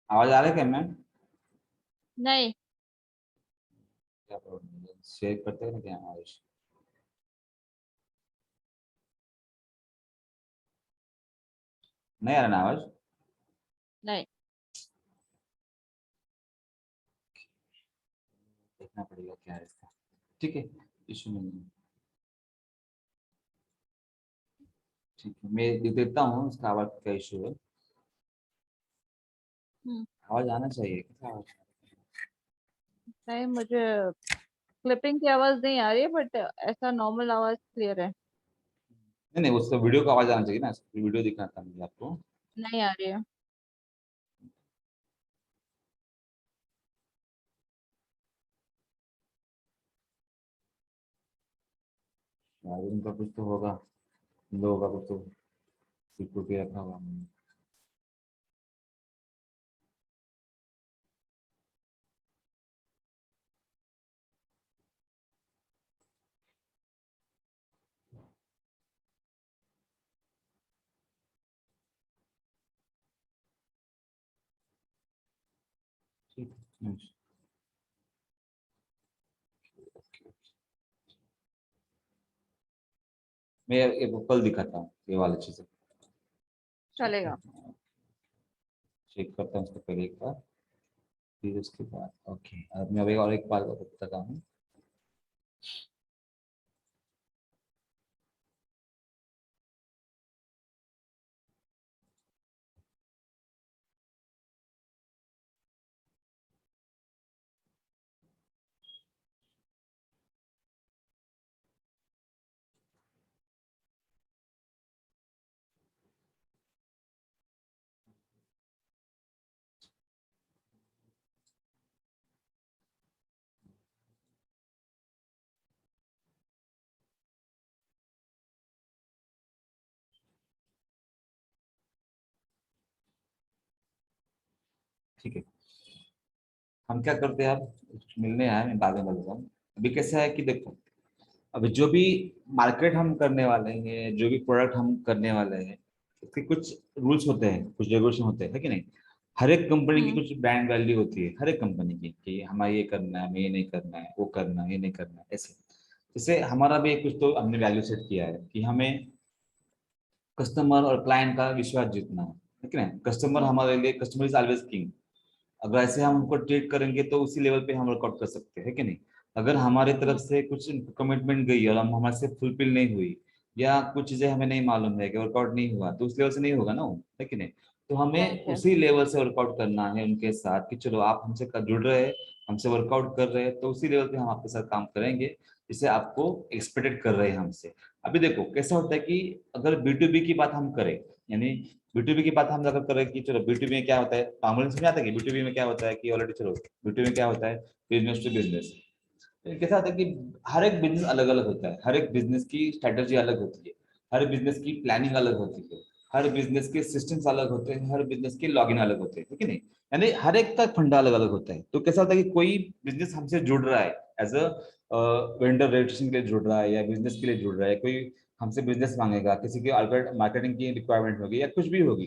आवाज आ रहा है क्या मैम? नहीं। क्या प्रॉब्लम, शेयर करते हैं ना क्या आवाज? नहीं आ रहा ना आवाज? नहीं। देखना पड़ेगा क्या है इसका। ठीक है, इशू नहीं है। ठीक है, मैं लिख देता हूँ इसका आवाज क्या इशू है। हम्म। आवाज आना चाहिए, क्या आवाज? नहीं, मुझे क्लिपिंग की आवाज नहीं आ रही है, बट ऐसा नॉर्मल आवाज क्लियर है। नहीं नहीं, उसका वीडियो का आवाज आना चाहिए ना, वीडियो दिखाना था मुझे आपको। नहीं आ रही है। यार उनका कुछ तो होगा, लोगों का कुछ तो सिक्योरिटी रखा हुआ है। ठीक है। मैं एक कल दिखाता हूँ ये वाली चीजें। ठीक है, चलेगा। चेक करता हूँ उसको पहले एक बार, फिर उसके बाद ओके। अब मैं अभी और एक बार बताता हूँ। ठीक है, हम क्या करते हैं, आप मिलने आए, मैं बाद में बोलूंगा। अभी कैसा है कि देखो, अभी जो भी मार्केट हम करने वाले हैं, जो भी प्रोडक्ट हम करने वाले हैं, उसके कुछ रूल्स होते हैं, कुछ रेगुलेशन होते हैं, है कि नहीं? हर एक कंपनी की हम्म। कुछ ब्रांड वैल्यू होती है, हर एक कंपनी की, कि हमें ये करना है, हमें ये नहीं करना है, वो करना है, ये नहीं करना है, ऐसे। जैसे हमारा भी कुछ तो हमने वैल्यू सेट किया है कि हमें कस्टमर और क्लाइंट का विश्वास जीतना है कि नहीं? कस्टमर हम्म। हमारे लिए, कस्टमर इज ऑलवेज किंग। अगर ऐसे हम हम्म। उनको ट्रीट करेंगे तो उसी लेवल पे हम वर्कआउट कर सकते हैं, कि नहीं? अगर हमारे तरफ हम्म। से कुछ कमिटमेंट गई और हम हमारे से फुलफिल नहीं हुई, या कुछ चीजें हमें नहीं मालूम है कि वर्कआउट नहीं हुआ, तो उस लेवल से नहीं होगा ना वो, है कि नहीं? तो हमें यस। उसी लेवल से वर्कआउट करना है उनके साथ, कि चलो आप हमसे जुड़ रहे हैं, हमसे वर्कआउट कर रहे हैं, तो उसी लेवल पे हम आपके साथ काम करेंगे जिसे आपको एक्सपेक्टेड कर रहे हैं हमसे। अभी देखो कैसा होता है कि अगर B2B की बात हम करें, यानी B2B की बात हम अगर करें कि चलो B2B में क्या होता है, नॉर्मली समझ आता है कि B2B में क्या होता है, कि ऑलरेडी चलो B2B में क्या होता है, बिजनेस टू बिजनेस। तो कैसा होता है कि हर एक बिजनेस अलग अलग होता है, हर एक बिजनेस की स्ट्रेटेजी अलग होती है, हर बिजनेस की प्लानिंग अलग होती है, हर बिजनेस के सिस्टम्स अलग होते हैं, हर बिजनेस के लॉगिन अलग होते हैं, है कि नहीं? यानी हर एक का फंडा अलग अलग होता है। तो कैसा होता है कि कोई बिजनेस हमसे जुड़ रहा है एज अ वेंडर रजिस्ट्रेशन के लिए जुड़ रहा है, या बिजनेस के लिए जुड़ रहा है, कोई हमसे बिजनेस मांगेगा, किसी की मार्केटिंग की रिक्वायरमेंट होगी या कुछ भी होगी,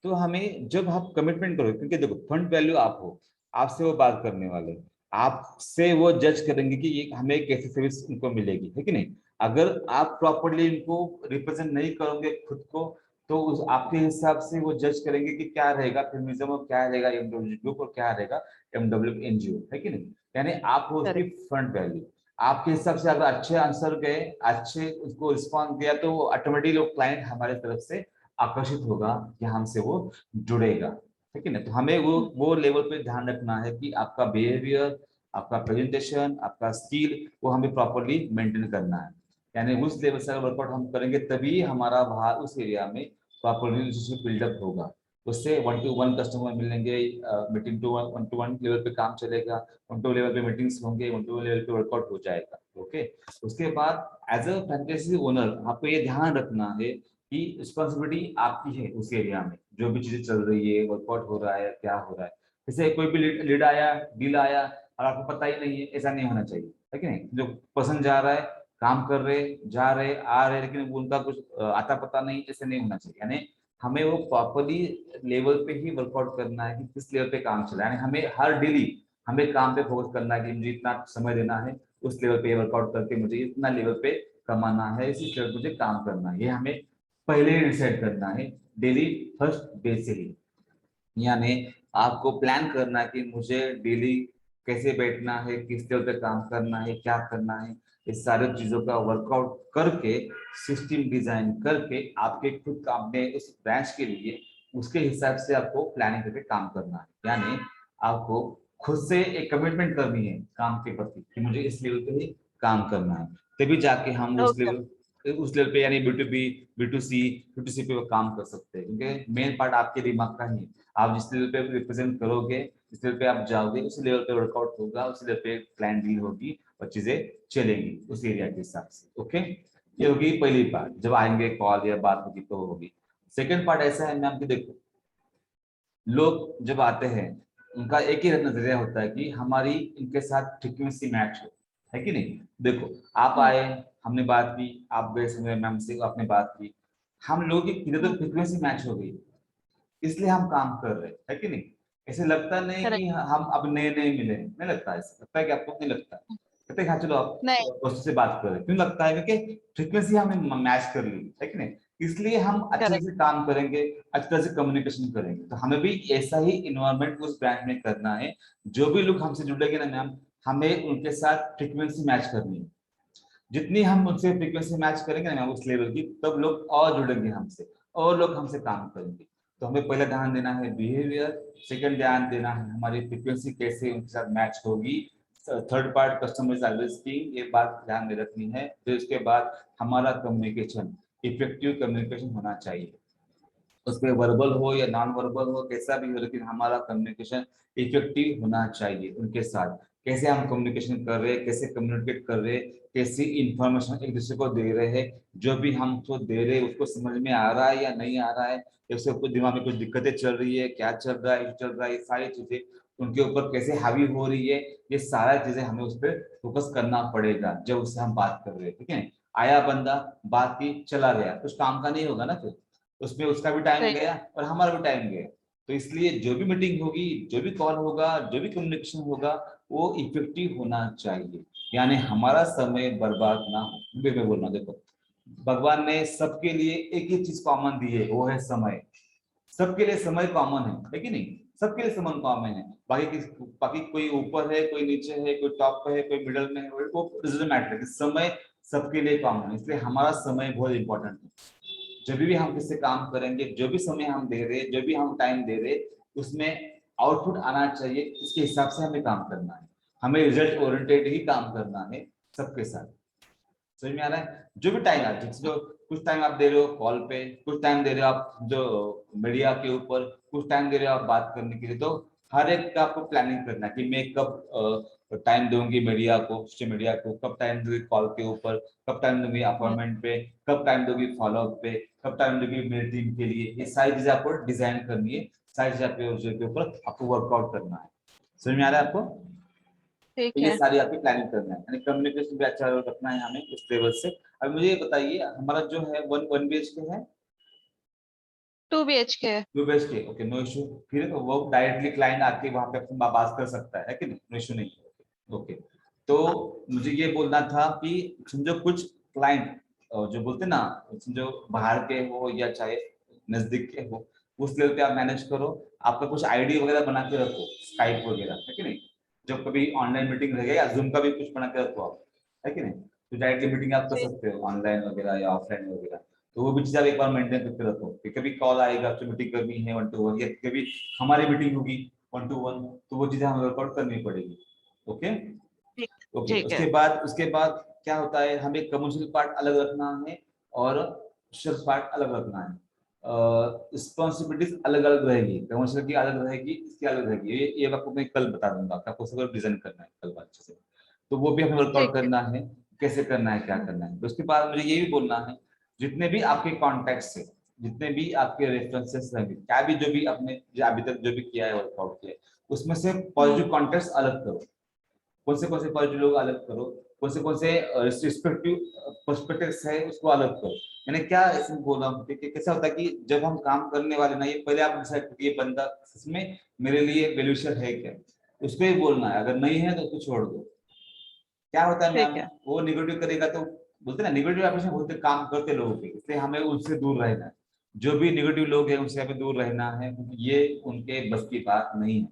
तो हमें जब आप कमिटमेंट करो, क्योंकि देखो फंड वैल्यू आप हो, आपसे वो बात करने वाले, आपसे वो जज करेंगे कि ये हमें कैसी सर्विस उनको मिलेगी, है कि नहीं? अगर आप प्रॉपरली इनको रिप्रेजेंट नहीं करोगे खुद को, तो उस आपके हिसाब से वो जज करेंगे कि क्या रहेगा फेमिनिज्म और क्या रहेगा एमडब्ल्यू ग्रुप और क्या रहेगा एमडब्ल्यू एनजीओ, है कि नहीं? यानी आप हो उसकी करेक्ट। Front value. आपके हिसाब से अगर अच्छे आंसर गए, अच्छे उसको रिस्पॉन्स दिया, तो ऑटोमेटिकली लोग क्लाइंट हमारे तरफ से आकर्षित होगा, कि हमसे वो जुड़ेगा, ठीक है ना? तो हमें वो लेवल पे ध्यान रखना है कि आपका बिहेवियर, आपका प्रेजेंटेशन, आपका स्किल, वो हमें प्रॉपरली मेंटेन करना है। यानी उस लेवल से वर्कआउट हम करेंगे तभी हमारा वहाँ उस एरिया में प्रॉपर रिलेशनशिप बिल्डअप होगा। उससे 1 to 1 कस्टमर मिलेंगे, मीटिंग टू 1 to 1 लेवल पे काम चलेगा, 1 to लेवल पे मीटिंग्स होंगे, 1 to लेवल पे वर्कआउट हो जाएगा। ओके, उसके बाद एज अ फ्रेंचाइजी ओनर आपको ये ध्यान रखना है कि रिस्पॉन्सिबिलिटी आपकी है उस एरिया में, जो भी चीजें चल रही है, वर्कआउट हो रहा है, क्या हो रहा है। जैसे कोई भी लीड आया, डील आया, और आपको पता ही नहीं है, ऐसा नहीं होना चाहिए, है कि नहीं? जो पर्सन जा रहा है, काम कर रहे, जा रहे, आ रहे, लेकिन उनका कुछ आता पता नहीं, ऐसे नहीं होना चाहिए। यानी हमें वो प्रॉपरली लेवल पे ही वर्कआउट करना है कि किस लेवल पे काम चल रहा है। यानी हमें हर डेली हमें काम पे फोकस करना है कि मुझे इतना समय देना है, उस लेवल पे वर्कआउट करके मुझे इतना लेवल पे कमाना है, इसी लेवल पे मुझे काम करना है। ये हमें पहले ही डिसाइड करना है डेली फर्स्ट डे से ही। यानी आपको प्लान करना है कि मुझे डेली कैसे बैठना है, किस लेवल पे काम करना है, क्या करना है, इस सारी चीजों का वर्कआउट करके सिस्टम डिजाइन करके आपके खुद का अपने उस ब्रांच के लिए उसके हिसाब से आपको प्लानिंग करके काम करना है। यानी आपको खुद से एक कमिटमेंट करनी है काम के प्रति कि मुझे इस लेवल पे ही काम करना है, तभी जाके हम ओके। उस लेवल पे यानी B2B B2C पे वो काम कर सकते हैं। क्योंकि मेन पार्ट आपके दिमाग का ही है। आप जिस लेवल पे रिप्रेजेंट करोगे, जिस लेवल पे आप जाओगे, उसी लेवल पे वर्कआउट होगा, उसी लेवल पे क्लाइंट डील होगी और चीजें चलेंगी उस एरिया के हिसाब से। ओके, ये होगी पहली पार्ट। जब आएंगे कॉल या बात होगी तो होगी। सेकंड पार्ट ऐसा है मैम कि देखो, लोग जब आते हैं उनका एक ही नजरिया होता है कि हमारी इनके साथ फ्रीक्वेंसी मैच हो, है कि नहीं। देखो, आप हम्म। आए, हमने बात की, आप गए समय मैम से, आपने बात की, हम लोग की किधर तो हम्म। फ्रीक्वेंसी मैच हो गई, इसलिए हम काम कर रहे हैं, है कि नहीं। ऐसे लगता नहीं कि करेक्ट। हम अब नए नए मिले हैं, नहीं लगता ऐसा, लगता है कि आपको नहीं लगता, कहते हैं हाँ चलो आप नहीं। दोस्तों से बात कर रहे हैं, क्यों लगता है क्योंकि फ्रीक्वेंसी हमने मैच कर ली, है कि नहीं। इसलिए हम अच्छे करेक्ट। से काम करेंगे, अच्छी तरह से कम्युनिकेशन करेंगे। तो हमें भी ऐसा ही इन्वायरमेंट उस ब्रांच में करना है। जो भी लोग हमसे जुड़ेंगे ना मैम, हमें उनके साथ फ्रीक्वेंसी मैच करनी है। जितनी हम उनसे फ्रीक्वेंसी मैच करेंगे ना उस लेवल की, तब लोग और जुड़ेंगे हमसे और लोग हमसे काम करेंगे। तो हमें पहले ध्यान देना है बिहेवियर, सेकंड ध्यान देना है हमारी फ्रीक्वेंसी कैसे उनके साथ मैच होगी, third part customer is always king, ये बात ध्यान में रखनी है। फिर उसके बाद हमारा कम्युनिकेशन, इफेक्टिव कम्युनिकेशन होना चाहिए। उसमें वर्बल हो या नॉन वर्बल हो, कैसा भी हो, लेकिन हमारा कम्युनिकेशन इफेक्टिव होना चाहिए उनके साथ। कैसे हम कम्युनिकेशन कर रहे हैं, कैसे कम्युनिकेट कर रहे हैं, कैसी इंफॉर्मेशन एक दूसरे को दे रहे हैं, जो भी हम उसको दे रहे हैं उसको समझ में आ रहा है या नहीं आ रहा है, या उसके कुछ दिमाग में कुछ दिक्कतें चल रही है, क्या चल रहा है, चल रहा है, ये सारी चीजें उनके ऊपर कैसे हावी हो रही है, ये सारा चीजें हमें उस पर फोकस करना पड़ेगा जब उससे हम बात कर रहे हैं। ठीक है, आया बंदा, बात की, चला गया, कुछ काम का नहीं होगा ना फिर, उसमें उसका भी टाइम सही है। गया और हमारा भी टाइम गया। तो इसलिए जो भी मीटिंग होगी, जो भी कॉल होगा, जो भी कम्युनिकेशन होगा, वो इफेक्टिव होना चाहिए। यानी हमारा समय बर्बाद ना हो। मैं बोलना देखो, भगवान ने सबके लिए एक ही चीज कॉमन दी है, वो है समय। सबके लिए समय कॉमन है कि नहीं। सबके लिए समय कॉमन है। बाकी कोई ऊपर है, कोई नीचे है, कोई टॉप पे है, कोई मिडल में है, वो डजंट मैटर। समय सबके लिए कॉमन है, इसलिए हमारा समय बहुत इंपॉर्टेंट है। जब भी हम किससे काम करेंगे, जो भी समय हम दे रहे, जो भी हम टाइम दे रहे, उसमें आउटपुट आना चाहिए, इसके हिसाब से हमें काम करना है। हमें रिजल्ट ओरिएंटेड ही काम करना है सबके साथ। समझ में आ रहा है। जो भी टाइम आप जो कुछ टाइम आप दे रहे हो कॉल पे, कुछ टाइम दे रहे हो आप जो मीडिया के ऊपर, कुछ टाइम दे रहे हो आप बात करने के लिए, तो हर एक का आपको प्लानिंग करना है कि मैं कब टाइम दूंगी मीडिया को, सोशल मीडिया को, कब टाइम दूंगी कॉल के ऊपर, कब टाइम दूंगी हम्म। अपॉइंटमेंट पे, कब टाइम दूंगी फॉलोअप पे, कब टाइम दूंगी मेरी टीम के लिए। ये सारी चीजें आपको डिजाइन करनी है, सारी चीजें के ऊपर आपको वर्कआउट करना है। समझ में आ रहा है आपको। तो ठीक ये है। सारी आपकी प्लानिंग करना है, यानी कम्युनिकेशन भी अच्छा रखना है हमें उस लेवल से। अब मुझे ये बताइए, हमारा जो है वन BHK है, 2 BHK है। 2 BHK, ओके, नो इशू। फिर वो डायरेक्टली क्लाइंट आके वहां पे बात कर सकता है कि नहीं, नो इशू नहीं है। ओके, तो हाँ। मुझे ये बोलना था कि समझो कुछ क्लाइंट जो बोलते ना, समझो बाहर के हो या चाहे नजदीक के हो, उस लेवल पे आप मैनेज करो। आपका कुछ आईडी वगैरह बना के रखो, स्काइप वगैरह, है कि नहीं। जब कभी ऑनलाइन मीटिंग रहेगा या जूम का भी कुछ बना के रखो आप, है कि नहीं। तो डायरेक्टली मीटिंग आप कर जी। सकते हो ऑनलाइन वगैरह या ऑफलाइन वगैरह। तो वो भी चीज आप एक बार मेंटेन करके रखो कि कभी कॉल आएगा, आपसे मीटिंग करनी है 1 to 1, या कभी हमारी मीटिंग होगी 1 to 1, तो वो चीजें हमें वर्कआउट करनी पड़ेगी। ओके। ठीक। ओके, ठीक है। उसके बाद क्या होता है, हमें कमर्शियल पार्ट अलग रखना है और सोशल पार्ट अलग रखना है। रिस्पॉन्सिबिलिटीज अलग अलग रहेगी, कमर्शियल की अलग रहेगी, इसकी अलग रहेगी। ये आपको मैं कल बता दूंगा, आपको सब डिजाइन करना है कल अच्छे से। तो वो भी हमें वर्कआउट ठीक है। करना है, कैसे करना है, क्या हम्म। करना है। तो उसके बाद मुझे ये भी बोलना है, जितने भी आपके कॉन्टेक्ट है, जितने भी आपके रेफरेंसेस रहेंगे, क्या भी जो भी आपने अभी तक जो भी किया है, वर्कआउट किया है, उसमें से हम्म। पॉजिटिव कॉन्टेक्ट अलग करो। कौन से पॉजिटिव लोग अलग करो, कौन से रिस्पेक्टिव पर्सपेक्टिव्स है उसको अलग करो। मैंने क्या इसमें बोला हूँ कि कैसा होता है कि जब हम काम करने वाले ना, ये पहले आप डिसाइड करिए बंदा इसमें मेरे लिए वैल्यूएशन है क्या, उसको ही बोलना है, अगर नहीं है तो उसको छोड़ दो। क्या होता है ठीक मैम, है। वो निगेटिव करेगा तो बोलते ना निगेटिव वाइब्रेशन होते काम करते लोगों के, इसलिए हमें उनसे दूर रहना है। जो भी निगेटिव लोग हैं उनसे हमें दूर रहना है, क्योंकि ये उनके बस की बात नहीं है।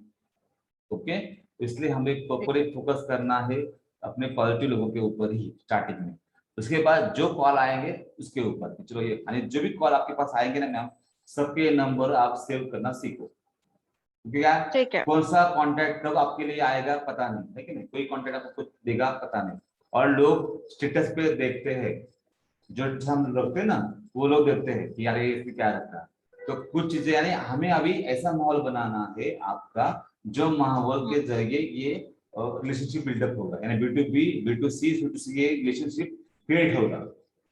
ओके, तो इसलिए हमें ठीक प्रॉपरली फोकस करना है अपने पॉजिटिव लोगों के ऊपर ही स्टार्टिंग में। उसके बाद जो कॉल आएंगे उसके ऊपर, चलो ये यानी जो भी कॉल आपके पास आएंगे ना मैम, सबके नंबर आप सेव करना सीखो। क्योंकि यार ठीक है। कौन सा कॉन्टैक्ट कब आपके लिए आएगा पता नहीं है कि नहीं, कोई कॉन्टैक्ट आपको कुछ देगा पता नहीं। और लोग स्टेटस पे देखते हैं, जो हम रखते हैं ना, वो लोग देखते हैं कि यार ये इसमें क्या रखा है। तो कुछ चीजें यानी हमें अभी ऐसा माहौल बनाना है आपका, जो माहौल के जरिए ये रिलेशनशिप बिल्डअप होगा, यानी B2B B2C C2C ये रिलेशनशिप क्रिएट होगा।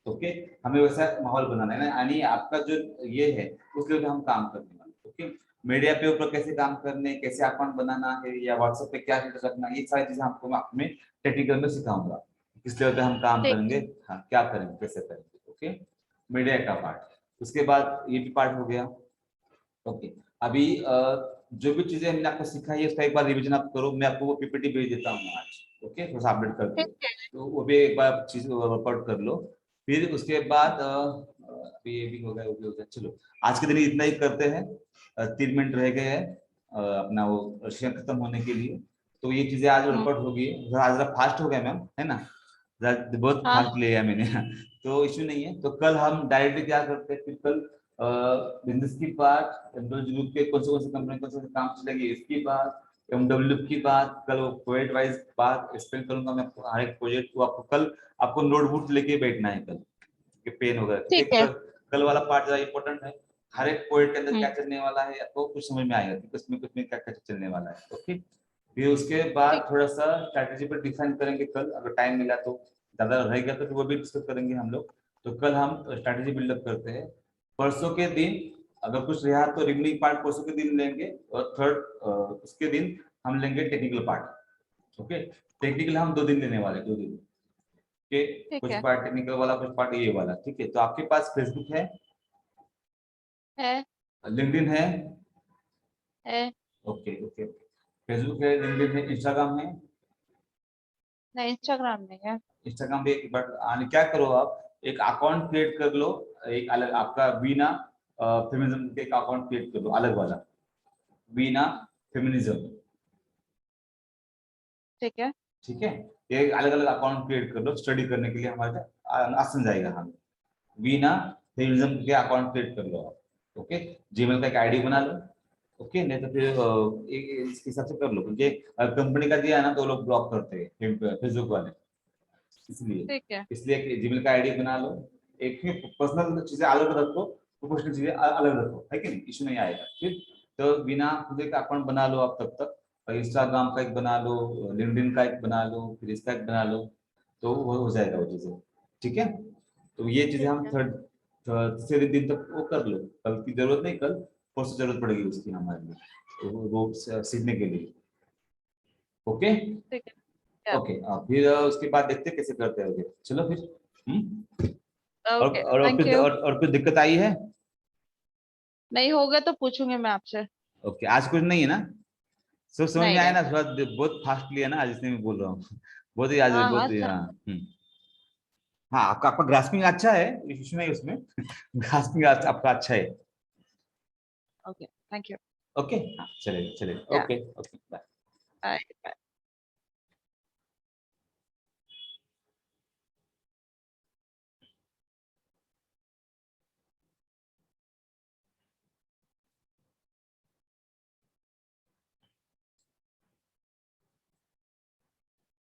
ओके, हमें वैसा माहौल बनाना है ना, यानी आपका जो ये है उसके लिए हम काम करने वाले। ओके, मीडिया पे ऊपर कैसे काम करने, कैसे अकाउंट बनाना है, या व्हाट्सएप पे क्या स्टेटस रखना, ये सारी चीजें आपको मैं अपने टेक्निकल में सिखाऊंगा, किस लेवल पे हम काम ठीक करेंगे, हाँ क्या करेंगे कैसे करेंगे। ओके, मीडिया का पार्ट, उसके बाद ये भी पार्ट हो गया। ओके, अभी जो भी चीजें हमने आपको सिखाई है उसका एक बार रिवीजन आप करो, मैं आपको वो पीपीटी भेज देता हूँ आज। ओके, थोड़ा अपडेट कर ठीक दो, है। तो वो भी एक बार चीज वर्कआउट कर लो। फिर उसके बाद अभी ये भी हो गया, वो भी हो गया। चलो आज के दिन इतना ही करते हैं, 3 मिनट रह गए हैं अपना वो सेशन खत्म होने के लिए। तो ये चीजें आज वर्कआउट होगी, आज जरा फास्ट हो गया मैम, है ना, बहुत हाँ फास्ट लिया मैंने तो इश्यू नहीं है। तो कल हम डायरेक्टली क्या करते हैं, फिर कल बिजनेस की बात, ग्रुप के कौन से कंपनी कौन से काम चलेगी इसकी बात, MW की बात, कल वो प्रोजेक्ट वाइज बात एक्सप्लेन करूंगा मैं आपको, हर एक प्रोजेक्ट को आपको कल आपको नोटबुक लेके बैठना है कल, कि पेन वगैरह, ठीक क्योंकि है। कल वाला पार्ट ज्यादा इंपॉर्टेंट है। हर एक प्रोजेक्ट के अंदर क्या हम्म। चलने वाला है आपको कुछ समझ में आएगा कि कुछ में क्या क्या चलने वाला है। ओके, फिर उसके बाद ठीक। थोड़ा सा स्ट्रैटेजी पर डिफाइन करेंगे कल, अगर टाइम मिला तो, ज्यादा रहेगा तो फिर वो भी डिस्कस करेंगे हम लोग। तो कल हम स्ट्रैटेजी बिल्डअप करते हैं। परसों के दिन अगर कुछ रहा तो रिमेनिंग पार्ट परसों के दिन लेंगे, और थर्ड उसके दिन हम लेंगे टेक्निकल पार्ट। ओके, टेक्निकल हम 2 दिन लेने वाले, 2 दिन के, ठीक कुछ है। पार्ट टेक्निकल वाला कुछ पार्ट ये वाला। ठीक है, तो आपके पास फेसबुक है। लिंक्डइन है? है। ओके ओके, फेसबुक है, लिंक्डइन है, इंस्टाग्राम है? नहीं, इंस्टाग्राम नहीं है। इंस्टाग्राम पे एक बार आने क्या करो आप, एक अकाउंट क्रिएट कर लो, एक अलग आपका बीना फेमिनिज्म के एक अकाउंट क्रिएट कर लो अलग वाला, बीना फेमिनिज्म। ठीक है। ठीक है, ये अलग अलग अकाउंट क्रिएट कर लो, स्टडी करने के लिए हमारे आसान जाएगा हमें। बीना फेमिनिज्म के अकाउंट क्रिएट कर लो आप। ओके, जीमेल का एक आईडी बना लो। ओके, नहीं तो फिर इसके हिसाब से कर लो, क्योंकि कंपनी का दिया है ना तो लोग ब्लॉक करते हैं फेसबुक वाले, इसलिए ठीक है। इसलिए जीमेल का आईडी बना लो। एक पर्सनल चीजें अलग रखो, प्रोफेशनल चीजें अलग रखो, है कि नहीं, इशू नहीं आएगा फिर। तो बिना खुद का अकाउंट बना लो आप तब तक, इंस्टाग्राम का एक बना लो, लिंक्डइन का एक बना लो, फिर इसका एक बना लो, तो वो हो जाएगा वो चीजें। ठीक है, तो ये चीजें ठीक हम है। तीसरे दिन तक वो कर लो, कल की जरूरत नहीं, कल परसों जरूरत पड़ेगी उसकी हमारे लिए, तो वो सीखने के लिए। ओके ठीक है। ओके, फिर उसके बाद देखते हैं कैसे करते हैं। चलो फिर। ओके, और थैंक फिर यू। और फिर दिक्कत आई है? नहीं होगा तो पूछूंगी मैं आपसे। ओके, आज कुछ नहीं है ना, सब समझ में नहीं आया नहीं। ना, थोड़ा बहुत फास्ट लिया ना आज, इसलिए मैं बोल रहा हूँ बहुत ही आज हाँ हाँ बहुत ही, सर। हाँ हाँ, आपका आपका ग्रास्पिंग अच्छा है, इशू नहीं उसमें ग्रास्पिंग आपका अच्छा है। Okay, thank you. ओके, हाँ चलेगा चलेगा, या। Okay okay bye. बाय।